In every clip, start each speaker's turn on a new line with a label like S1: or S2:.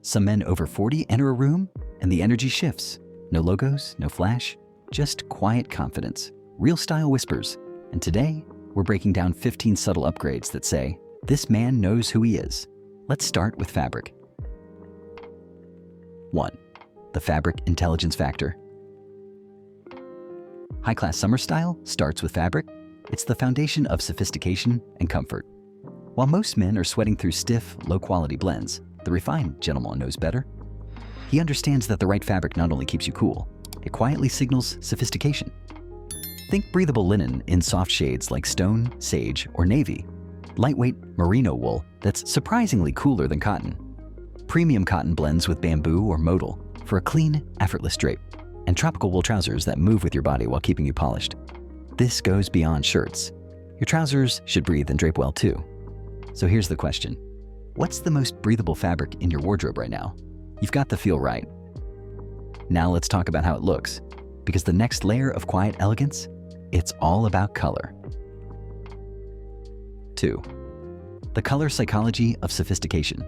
S1: Some men over 40 enter a room and the energy shifts. No logos, no flash, just quiet confidence, real style whispers. And today, we're breaking down 15 subtle upgrades that say, this man knows who he is. Let's start with fabric. 1. The fabric intelligence factor. High-class summer style starts with fabric. It's the foundation of sophistication and comfort. While most men are sweating through stiff, low-quality blends, the refined gentleman knows better. He understands that the right fabric not only keeps you cool, it quietly signals sophistication. Think breathable linen in soft shades like stone, sage, or navy. Lightweight merino wool that's surprisingly cooler than cotton. Premium cotton blends with bamboo or modal for a clean, effortless drape. And tropical wool trousers that move with your body while keeping you polished. This goes beyond shirts. Your trousers should breathe and drape well too. So here's the question. What's the most breathable fabric in your wardrobe right now? You've got the feel right. Now let's talk about how it looks, because the next layer of quiet elegance, it's all about color. 2. The color psychology of sophistication.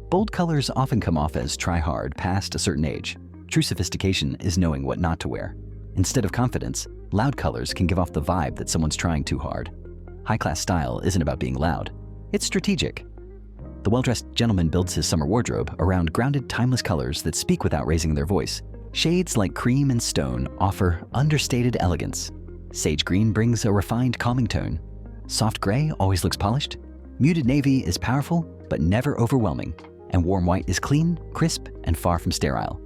S1: Bold colors often come off as try hard past a certain age. True sophistication is knowing what not to wear. Instead of confidence, loud colors can give off the vibe that someone's trying too hard. High-class style isn't about being loud. It's strategic. The well-dressed gentleman builds his summer wardrobe around grounded, timeless colors that speak without raising their voice. Shades like cream and stone offer understated elegance. Sage green brings a refined, calming tone. Soft gray always looks polished. Muted navy is powerful, but never overwhelming. And warm white is clean, crisp, and far from sterile.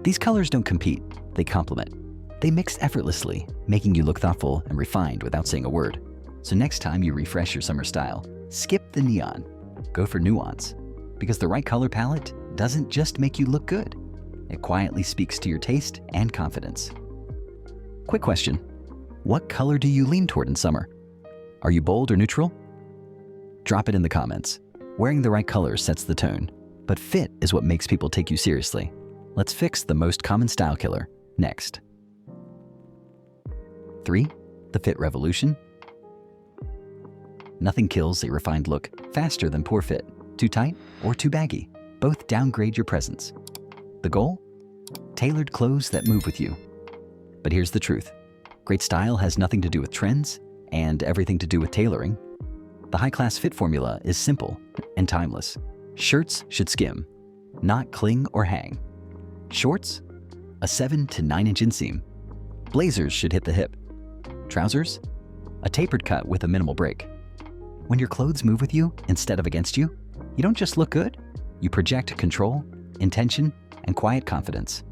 S1: These colors don't compete, they complement. They mix effortlessly, making you look thoughtful and refined without saying a word. So next time you refresh your summer style, skip the neon. Go for nuance. Because the right color palette doesn't just make you look good. It quietly speaks to your taste and confidence. Quick question. What color do you lean toward in summer? Are you bold or neutral? Drop it in the comments. Wearing the right color sets the tone, but fit is what makes people take you seriously. Let's fix the most common style killer next. 3. The fit revolution. Nothing kills a refined look faster than poor fit. Too tight or too baggy, both downgrade your presence. The goal? Tailored clothes that move with you. But here's the truth. Great style has nothing to do with trends and everything to do with tailoring. The high-class fit formula is simple and timeless. Shirts should skim, not cling or hang. Shorts? A 7 to 9-inch inseam. Blazers should hit the hip. Trousers? A tapered cut with a minimal break. When your clothes move with you instead of against you, you don't just look good, you project control, intention, and quiet confidence.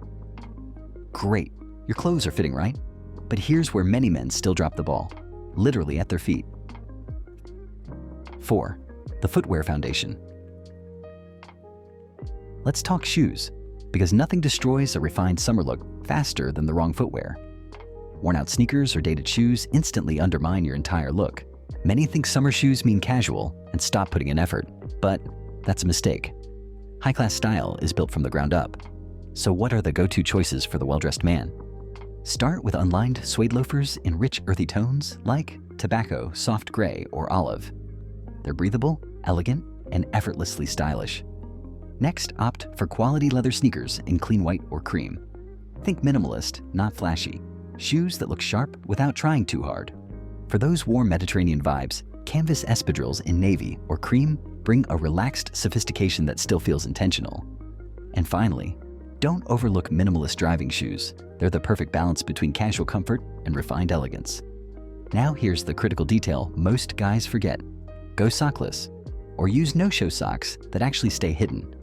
S1: Great, your clothes are fitting right, but here's where many men still drop the ball, literally at their feet. 4. The Footwear Foundation. Let's talk shoes, because nothing destroys a refined summer look faster than the wrong footwear. Worn-out sneakers or dated shoes instantly undermine your entire look. Many think summer shoes mean casual and stop putting in effort, but that's a mistake. High-class style is built from the ground up. So what are the go-to choices for the well-dressed man? Start with unlined suede loafers in rich earthy tones like tobacco, soft gray, or olive. They're breathable, elegant, and effortlessly stylish. Next, opt for quality leather sneakers in clean white or cream. Think minimalist, not flashy. Shoes that look sharp without trying too hard. For those warm Mediterranean vibes, canvas espadrilles in navy or cream bring a relaxed sophistication that still feels intentional. And finally, don't overlook minimalist driving shoes. They're the perfect balance between casual comfort and refined elegance. Now here's the critical detail most guys forget. Go sockless, or use no-show socks that actually stay hidden.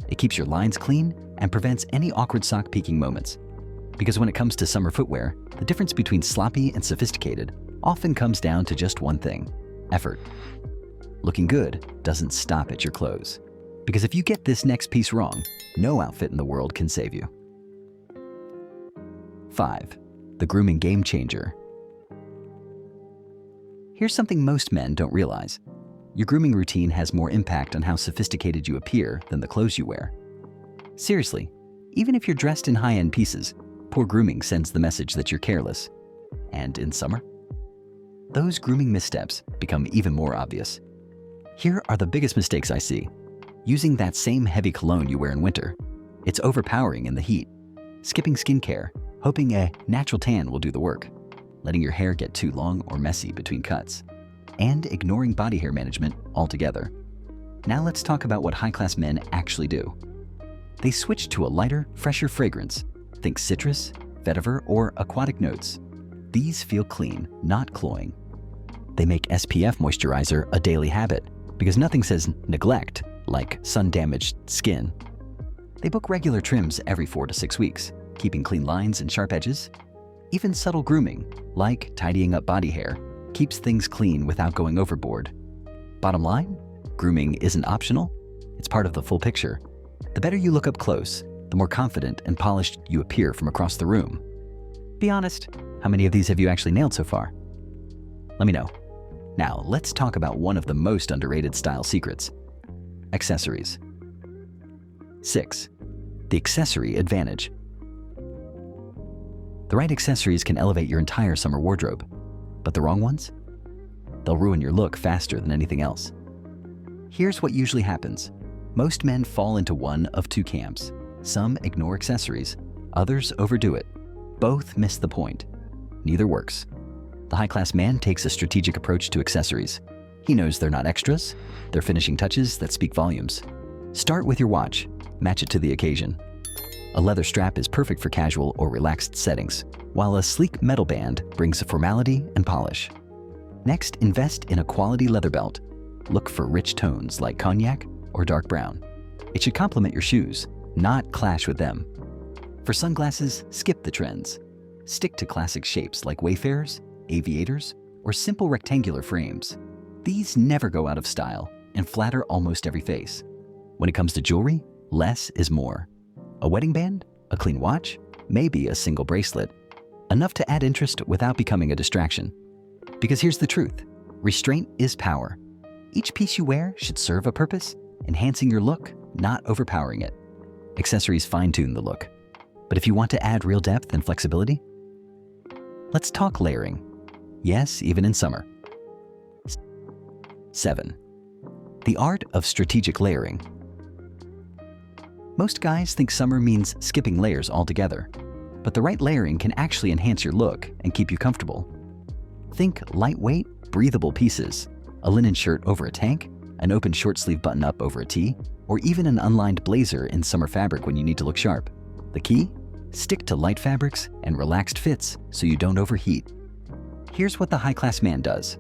S1: It keeps your lines clean and prevents any awkward sock peeking moments. Because when it comes to summer footwear, the difference between sloppy and sophisticated often comes down to just one thing: effort. Looking good doesn't stop at your clothes. Because if you get this next piece wrong, no outfit in the world can save you. 5. The grooming game changer. Here's something most men don't realize. Your grooming routine has more impact on how sophisticated you appear than the clothes you wear. Seriously, even if you're dressed in high-end pieces, poor grooming sends the message that you're careless. And in summer, those grooming missteps become even more obvious. Here are the biggest mistakes I see. using that same heavy cologne you wear in winter. It's overpowering in the heat. Skipping skincare, hoping a natural tan will do the work. Letting your hair get too long or messy between cuts. And ignoring body hair management altogether. Now let's talk about what high-class men actually do. They switch to a lighter, fresher fragrance. Think citrus, vetiver, or aquatic notes. These feel clean, not cloying. They make SPF moisturizer a daily habit because nothing says neglect like sun-damaged skin. They book regular trims every 4 to 6 weeks, keeping clean lines and sharp edges. Even subtle grooming, like tidying up body hair, keeps things clean without going overboard. Bottom line, grooming isn't optional, it's part of the full picture. The better you look up close, the more confident and polished you appear from across the room. Be honest, how many of these have you actually nailed so far? Let me know. Now, let's talk about one of the most underrated style secrets: accessories. 6. The Accessory Advantage. The right accessories can elevate your entire summer wardrobe, but the wrong ones? They'll ruin your look faster than anything else. Here's what usually happens. Most men fall into one of two camps. Some ignore accessories, others overdo it. Both miss the point. Neither works. The high-class man takes a strategic approach to accessories. He knows they're not extras, they're finishing touches that speak volumes. Start with your watch, match it to the occasion. A leather strap is perfect for casual or relaxed settings, while a sleek metal band brings formality and polish. Next, invest in a quality leather belt. Look for rich tones like cognac or dark brown. It should complement your shoes, not clash with them. For sunglasses, skip the trends. Stick to classic shapes like Wayfarers, aviators, or simple rectangular frames. These never go out of style and flatter almost every face. When it comes to jewelry, less is more. A wedding band, a clean watch, maybe a single bracelet. Enough to add interest without becoming a distraction. Because here's the truth, restraint is power. Each piece you wear should serve a purpose, enhancing your look, not overpowering it. Accessories fine-tune the look. But if you want to add real depth and flexibility, let's talk layering. Yes, even in summer. 7. The art of strategic layering. Most guys think summer means skipping layers altogether, but the right layering can actually enhance your look and keep you comfortable. Think lightweight, breathable pieces, a linen shirt over a tank, an open short sleeve button up over a tee, or even an unlined blazer in summer fabric when you need to look sharp. The key? Stick to light fabrics and relaxed fits so you don't overheat. Here's what the high-class man does.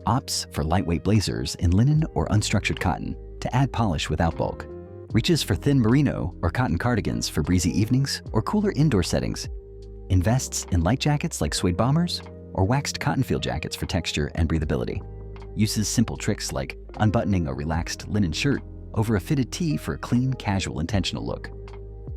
S1: Opts for lightweight blazers in linen or unstructured cotton to add polish without bulk. Reaches for thin merino or cotton cardigans for breezy evenings or cooler indoor settings. Invests in light jackets like suede bombers or waxed cotton field jackets for texture and breathability. Uses simple tricks like unbuttoning a relaxed linen shirt over a fitted tee for a clean, casual, intentional look.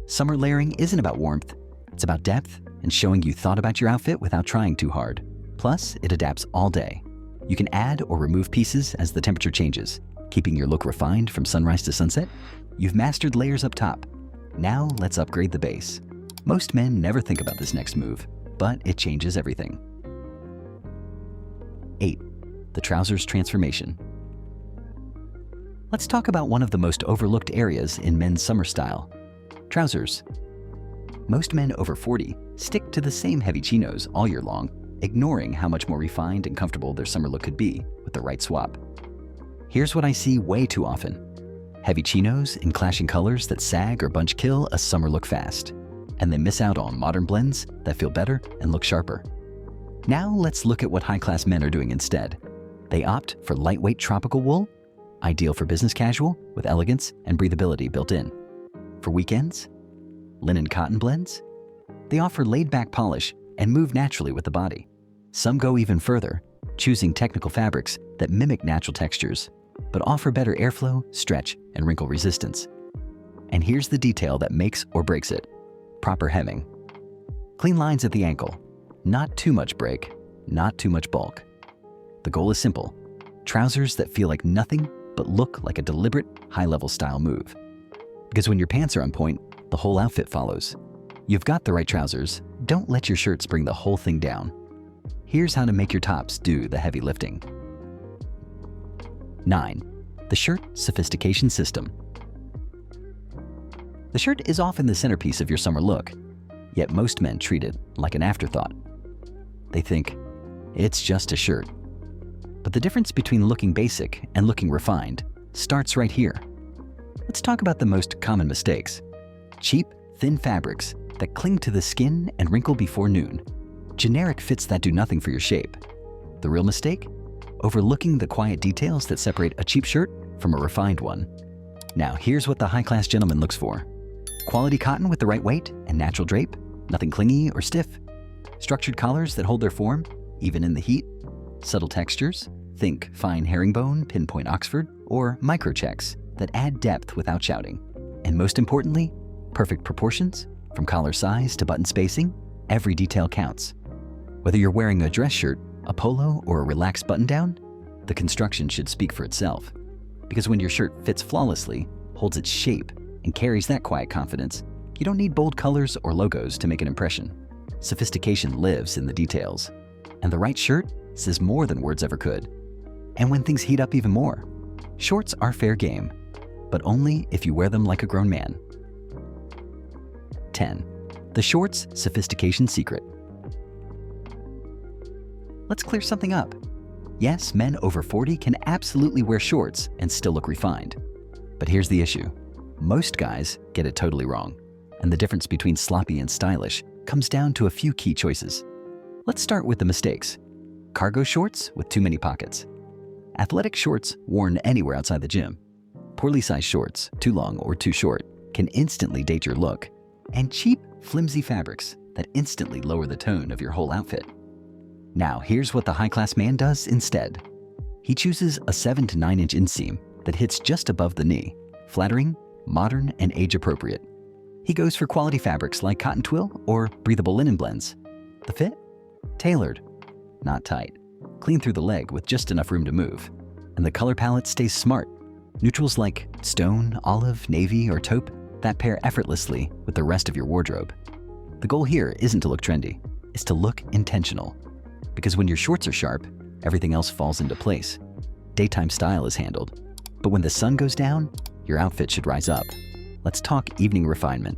S1: Summer layering isn't about warmth, it's about depth and showing you thought about your outfit without trying too hard. Plus, it adapts all day. You can add or remove pieces as the temperature changes, keeping your look refined from sunrise to sunset. You've mastered layers up top. Now let's upgrade the base. Most men never think about this next move, but it changes everything. 8. The Trousers Transformation. Let's talk about one of the most overlooked areas in men's summer style: trousers. Most men over 40 stick to the same heavy chinos all year long, ignoring how much more refined and comfortable their summer look could be with the right swap. Here's what I see way too often. Heavy chinos in clashing colors that sag or bunch kill a summer look fast, and they miss out on modern blends that feel better and look sharper. Now let's look at what high-class men are doing instead. They opt for lightweight tropical wool, ideal for business casual with elegance and breathability built in. For weekends, linen cotton blends. They offer laid-back polish and move naturally with the body. Some go even further, choosing technical fabrics that mimic natural textures, but offer better airflow, stretch, and wrinkle resistance. And here's the detail that makes or breaks it: proper hemming. Clean lines at the ankle, not too much break, not too much bulk. The goal is simple: trousers that feel like nothing but look like a deliberate, high-level style move. Because when your pants are on point, the whole outfit follows. You've got the right trousers, don't let your shirts bring the whole thing down. Here's how to make your tops do the heavy lifting. 9. The Shirt Sophistication System. The shirt is often the centerpiece of your summer look, yet most men treat it like an afterthought. They think, it's just a shirt. But the difference between looking basic and looking refined starts right here. Let's talk about the most common mistakes. Cheap, thin fabrics that cling to the skin and wrinkle before noon. Generic fits that do nothing for your shape. The real mistake? Overlooking the quiet details that separate a cheap shirt from a refined one. Now, here's what the high-class gentleman looks for. Quality cotton with the right weight and natural drape, nothing clingy or stiff. Structured collars that hold their form, even in the heat. Subtle textures, think fine herringbone, pinpoint Oxford, or micro checks that add depth without shouting. And most importantly, perfect proportions, from collar size to button spacing, every detail counts. Whether you're wearing a dress shirt, a polo, or a relaxed button-down, the construction should speak for itself. Because when your shirt fits flawlessly, holds its shape, and carries that quiet confidence, you don't need bold colors or logos to make an impression. Sophistication lives in the details. And the right shirt says more than words ever could. And when things heat up even more, shorts are fair game, but only if you wear them like a grown man. 10. The shorts sophistication secret. Let's clear something up. Yes, men over 40 can absolutely wear shorts and still look refined. But here's the issue. Most guys get it totally wrong. And the difference between sloppy and stylish comes down to a few key choices. Let's start with the mistakes. Cargo shorts with too many pockets. Athletic shorts worn anywhere outside the gym. Poorly sized shorts, too long or too short, can instantly date your look. And cheap, flimsy fabrics that instantly lower the tone of your whole outfit. Now, here's what the high-class man does instead. He chooses a 7 to 9 inch inseam that hits just above the knee, flattering, modern, and age-appropriate. He goes for quality fabrics like cotton twill or breathable linen blends. The fit? Tailored, not tight. Clean through the leg with just enough room to move. And the color palette stays smart. Neutrals like stone, olive, navy, or taupe that pair effortlessly with the rest of your wardrobe. The goal here isn't to look trendy, it's to look intentional. Because when your shorts are sharp, everything else falls into place. Daytime style is handled. But when the sun goes down, your outfit should rise up. Let's talk evening refinement.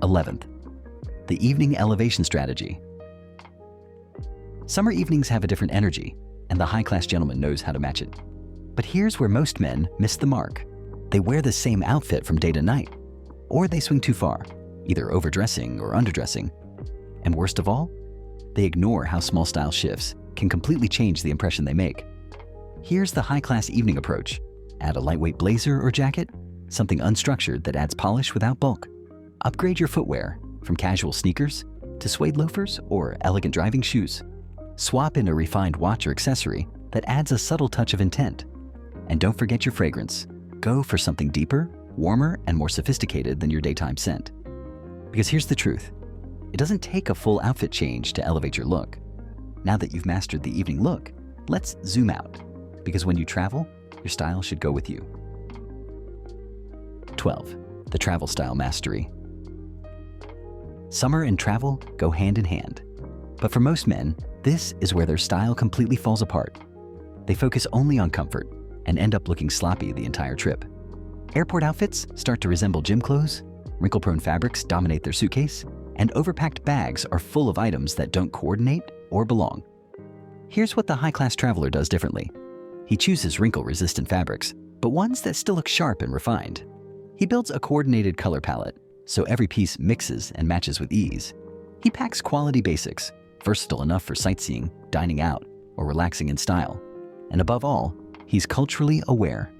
S1: 11th, the evening elevation strategy. Summer evenings have a different energy, and the high-class gentleman knows how to match it. But here's where most men miss the mark. They wear the same outfit from day to night, or they swing too far, either overdressing or underdressing. And worst of all, they ignore how small style shifts can completely change the impression they make. Here's the high-class evening approach. Add a lightweight blazer or jacket, something unstructured that adds polish without bulk. Upgrade your footwear, from casual sneakers to suede loafers or elegant driving shoes. Swap in a refined watch or accessory that adds a subtle touch of intent. And don't forget your fragrance. Go for something deeper, warmer, and more sophisticated than your daytime scent. Because here's the truth. It doesn't take a full outfit change to elevate your look. Now that you've mastered the evening look, let's zoom out. Because when you travel, your style should go with you. 12. The travel style mastery. Summer and travel go hand in hand. But for most men, this is where their style completely falls apart. They focus only on comfort and end up looking sloppy the entire trip. Airport outfits start to resemble gym clothes, wrinkle-prone fabrics dominate their suitcase, and overpacked bags are full of items that don't coordinate or belong. Here's what the high-class traveler does differently. He chooses wrinkle-resistant fabrics, but ones that still look sharp and refined. He builds a coordinated color palette, so every piece mixes and matches with ease. He packs quality basics, versatile enough for sightseeing, dining out, or relaxing in style. And above all, he's culturally aware,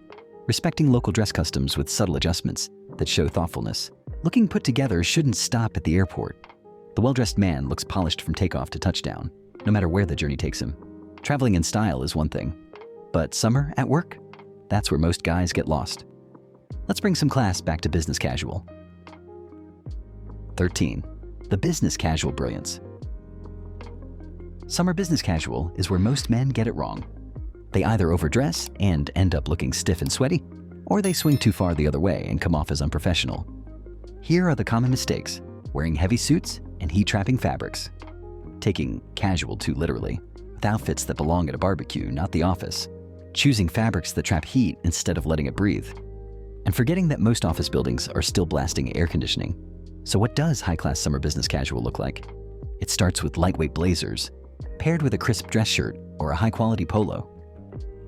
S1: respecting local dress customs with subtle adjustments that show thoughtfulness. Looking put together shouldn't stop at the airport. The well-dressed man looks polished from takeoff to touchdown, no matter where the journey takes him. Traveling in style is one thing, but summer at work? That's where most guys get lost. Let's bring some class back to business casual. 13. The business casual brilliance. Summer business casual is where most men get it wrong. They either overdress and end up looking stiff and sweaty, or they swing too far the other way and come off as unprofessional. Here are the common mistakes: wearing heavy suits and heat-trapping fabrics, taking casual too literally, with outfits that belong at a barbecue, not the office, choosing fabrics that trap heat instead of letting it breathe, and forgetting that most office buildings are still blasting air conditioning. So what does high-class summer business casual look like? It starts with lightweight blazers, paired with a crisp dress shirt or a high-quality polo.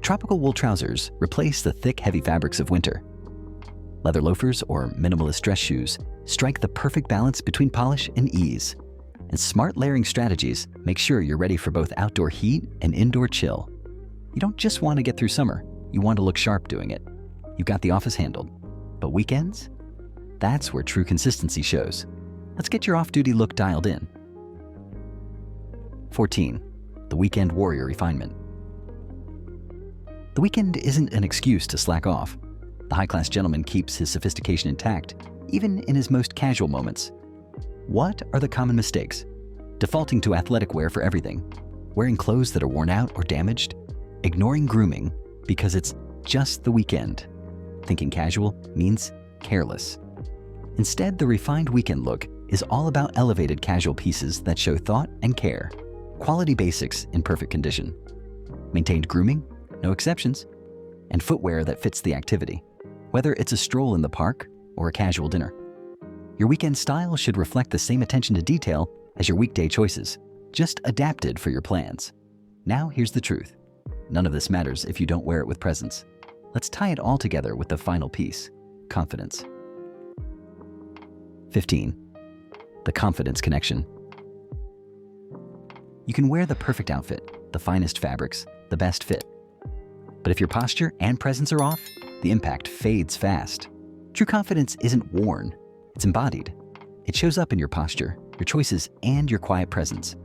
S1: Tropical wool trousers replace the thick, heavy fabrics of winter. Leather loafers or minimalist dress shoes strike the perfect balance between polish and ease. And smart layering strategies make sure you're ready for both outdoor heat and indoor chill. You don't just want to get through summer, you want to look sharp doing it. You've got the office handled. But weekends? That's where true consistency shows. Let's get your off-duty look dialed in. 14. The Weekend Warrior Refinement. The weekend isn't an excuse to slack off. The high-class gentleman keeps his sophistication intact, even in his most casual moments. What are the common mistakes? Defaulting to athletic wear for everything, wearing clothes that are worn out or damaged, ignoring grooming because it's just the weekend. Thinking casual means careless. Instead, the refined weekend look is all about elevated casual pieces that show thought and care. Quality basics in perfect condition. Maintained grooming, no exceptions, and footwear that fits the activity, whether it's a stroll in the park or a casual dinner. Your weekend style should reflect the same attention to detail as your weekday choices, just adapted for your plans. Now here's the truth. None of this matters if you don't wear it with presence. Let's tie it all together with the final piece, confidence. 15. The confidence connection. You can wear the perfect outfit, the finest fabrics, the best fit. But if your posture and presence are off, the impact fades fast. True confidence isn't worn, it's embodied. It shows up in your posture, your choices, and your quiet presence.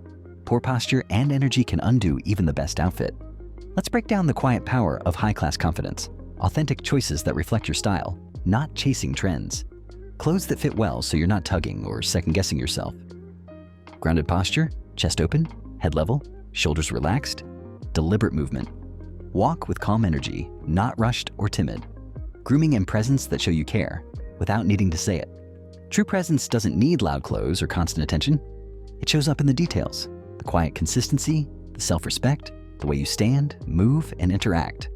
S1: Poor posture and energy can undo even the best outfit. Let's break down the quiet power of high-class confidence. Authentic choices that reflect your style, not chasing trends. Clothes that fit well so you're not tugging or second-guessing yourself. Grounded posture, chest open, head level, shoulders relaxed. Deliberate movement. Walk with calm energy, not rushed or timid. Grooming and presence that show you care, without needing to say it. True presence doesn't need loud clothes or constant attention. It shows up in the details, the quiet consistency, the self-respect, the way you stand, move, and interact.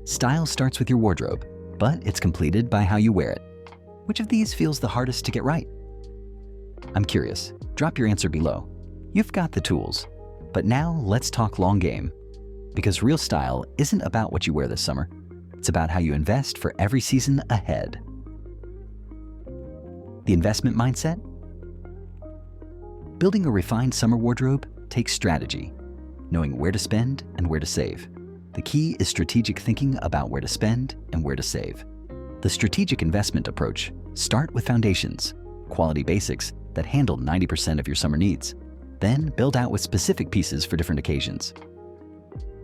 S1: Style starts with your wardrobe, but it's completed by how you wear it. Which of these feels the hardest to get right? I'm curious. Drop your answer below. You've got the tools. But now let's talk long game. Because real style isn't about what you wear this summer. It's about how you invest for every season ahead. The investment mindset? Building a refined summer wardrobe takes strategy, knowing where to spend and where to save. The key is strategic thinking about where to spend and where to save. The strategic investment approach: start with foundations, quality basics that handle 90% of your summer needs. Then build out with specific pieces for different occasions.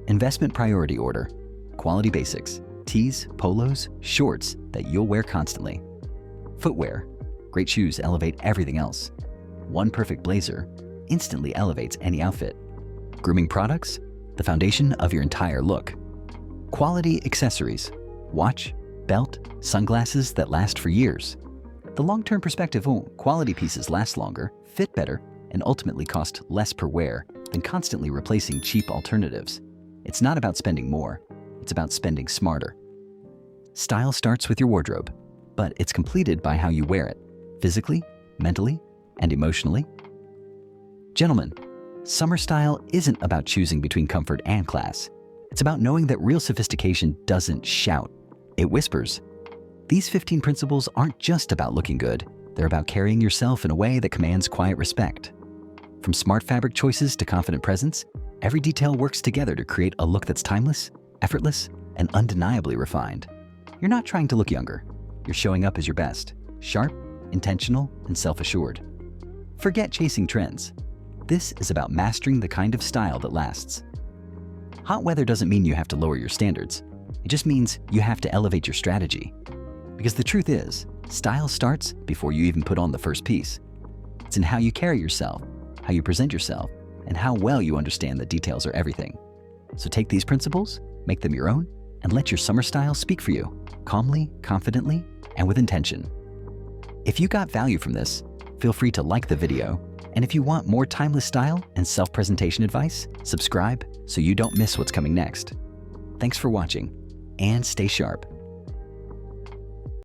S1: Investment priority order: quality basics, tees, polos, shorts that you'll wear constantly. Footwear: great shoes elevate everything else. One perfect blazer instantly elevates any outfit. Grooming products: the foundation of your entire look. Quality accessories: watch, belt, sunglasses that last for years. The long-term perspective: quality pieces last longer, fit better, and ultimately cost less per wear than constantly replacing cheap alternatives. It's not about spending more, it's about spending smarter. Style starts with your wardrobe, but it's completed by how you wear it, physically, mentally, and emotionally. Gentlemen, summer style isn't about choosing between comfort and class. It's about knowing that real sophistication doesn't shout, it whispers. These 15 principles aren't just about looking good, they're about carrying yourself in a way that commands quiet respect. From smart fabric choices to confident presence, every detail works together to create a look that's timeless, effortless, and undeniably refined. You're not trying to look younger. You're showing up as your best, sharp, intentional, and self-assured. Forget chasing trends. This is about mastering the kind of style that lasts. Hot weather doesn't mean you have to lower your standards. It just means you have to elevate your strategy. Because the truth is, style starts before you even put on the first piece. It's in how you carry yourself, how you present yourself, and how well you understand that details are everything. So take these principles, make them your own, and let your summer style speak for you, calmly, confidently, and with intention. If you got value from this, feel free to like the video, and if you want more timeless style and self-presentation advice, subscribe so you don't miss what's coming next. Thanks for watching, and stay sharp.